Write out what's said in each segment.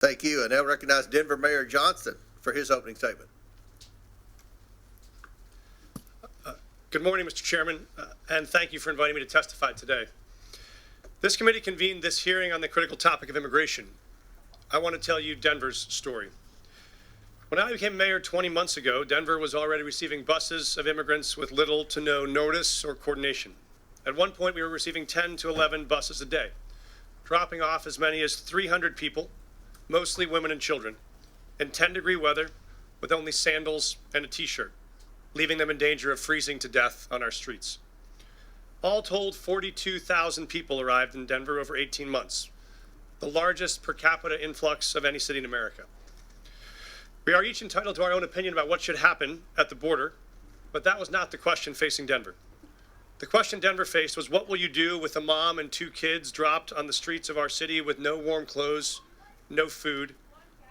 Thank you. And now recognize Denver Mayor Johnston for his opening statement. Good morning, Mr. Chairman, and thank you for inviting me to testify today. This committee convened this hearing on the critical topic of immigration. I want to tell you Denver's story. When I became mayor 20 months ago, Denver was already receiving buses of immigrants with little to no notice or coordination. At one point, we were receiving 10 to 11 buses a day, dropping off as many as 300 people, mostly women and children, in 10-degree weather with only sandals and a t-shirt, leaving them in danger of freezing to death on our streets. All told, 42,000 people arrived in Denver over 18 months, the largest per capita influx of any city in America. We are each entitled to our own opinion about what should happen at the border, but that was not the question facing Denver. The question Denver faced was, what will you do with a mom and 2 kids dropped on the streets of our city with no warm clothes, no food,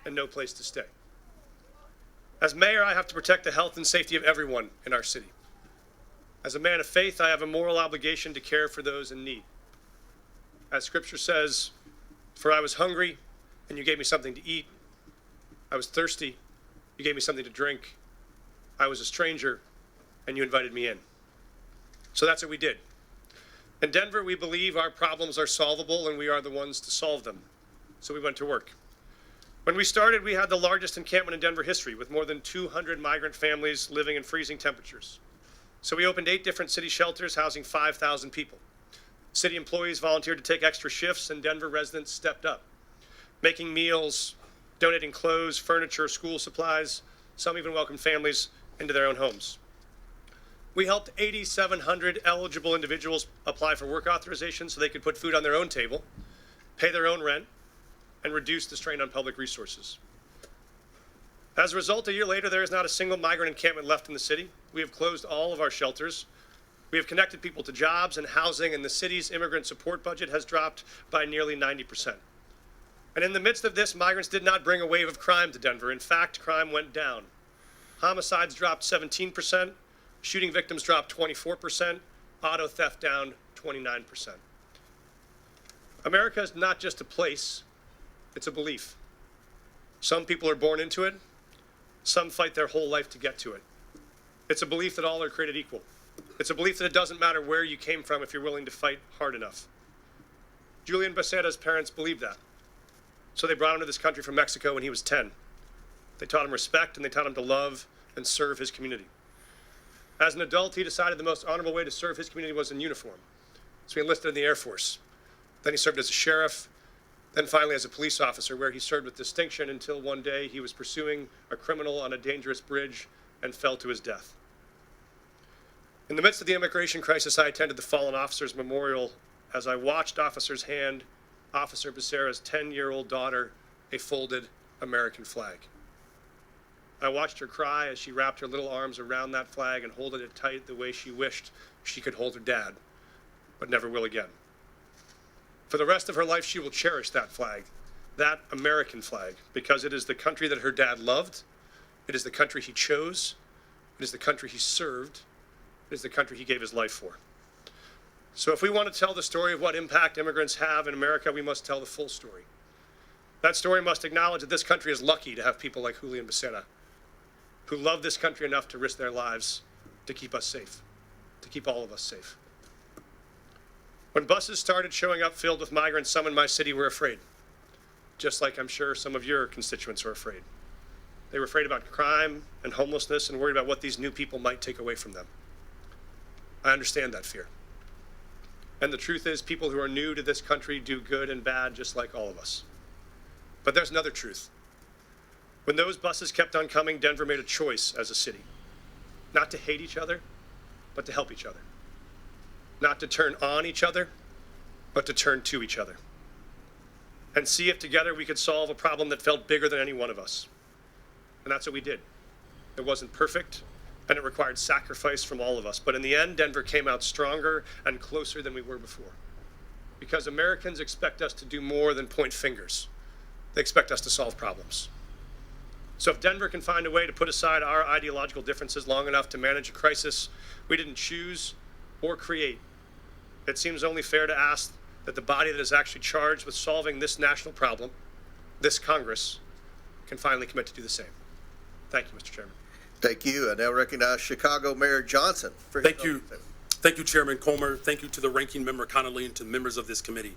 and no place to stay? As mayor, I have to protect the health and safety of everyone in our city. As a man of faith, I have a moral obligation to care for those in need. As Scripture says, "For I was hungry, and you gave me something to eat. I was thirsty, you gave me something to drink. I was a stranger, and you invited me in." So that's what we did. In Denver, we believe our problems are solvable, and we are the ones to solve them. So we went to work. When we started, we had the largest encampment in Denver history, with more than 200 migrant families living in freezing temperatures. So we opened 8 different city shelters housing 5,000 people. City employees volunteered to take extra shifts, and Denver residents stepped up, making meals, donating clothes, furniture, school supplies. Some even welcomed families into their own homes. We helped 8,700 eligible individuals apply for work authorization so they could put food on their own table, pay their own rent, and reduce the strain on public resources. As a result, a year later, there is not a single migrant encampment left in the city. We have closed all of our shelters. We have connected people to jobs and housing, and the city's immigrant support budget has dropped by nearly 90%. And in the midst of this, migrants did not bring a wave of crime to Denver. In fact, crime went down. Homicides dropped 17%, shooting victims dropped 24%, auto theft down 29%. America is not just a place, it's a belief. Some people are born into it. Some fight their whole life to get to it. It's a belief that all are created equal. It's a belief that it doesn't matter where you came from if you're willing to fight hard enough. Julian Becerra's parents believed that. So they brought him to this country from Mexico when he was 10. They taught him respect, and they taught him to love and serve his community. As an adult, he decided the most honorable way to serve his community was in uniform. So he enlisted in the Air Force. Then he served as a sheriff, then finally as a police officer, where he served with distinction until one day he was pursuing a criminal on a dangerous bridge and fell to his death. In the midst of the immigration crisis, I attended the Fallen Officers Memorial as I watched officers hand Officer Becerra's 10-year-old daughter a folded American flag. I watched her cry as she wrapped her little arms around that flag and holded it tight the way she wished she could hold her dad, but never will again. For the rest of her life, she will cherish that flag, that American flag, because it is the country that her dad loved. It is the country he chose. It is the country he served. It is the country he gave his life for. So if we want to tell the story of what impact immigrants have in America, we must tell the full story. That story must acknowledge that this country is lucky to have people like Julian Becerra, who love this country enough to risk their lives to keep us safe, to keep all of us safe. When buses started showing up filled with migrants, some in my city were afraid, just like I'm sure some of your constituents are afraid. They were afraid about crime and homelessness and worried about what these new people might take away from them. I understand that fear. And the truth is, people who are new to this country do good and bad just like all of us. But there's another truth. When those buses kept on coming, Denver made a choice as a city, not to hate each other, but to help each other. Not to turn on each other, but to turn to each other. And see if together we could solve a problem that felt bigger than any one of us. And that's what we did. It wasn't perfect, and it required sacrifice from all of us. But in the end, Denver came out stronger and closer than we were before. Because Americans expect us to do more than point fingers. They expect us to solve problems. So if Denver can find a way to put aside our ideological differences long enough to manage a crisis we didn't choose or create, it seems only fair to ask that the body that is actually charged with solving this national problem this Congress can finally commit to do the same. Thank you, Mr. Chairman. Thank you. I now recognize Chicago Mayor Johnson for his Thank you. opening statement. Thank you, Chairman Comer. Thank you to the ranking member Connolly and to the members of this committee.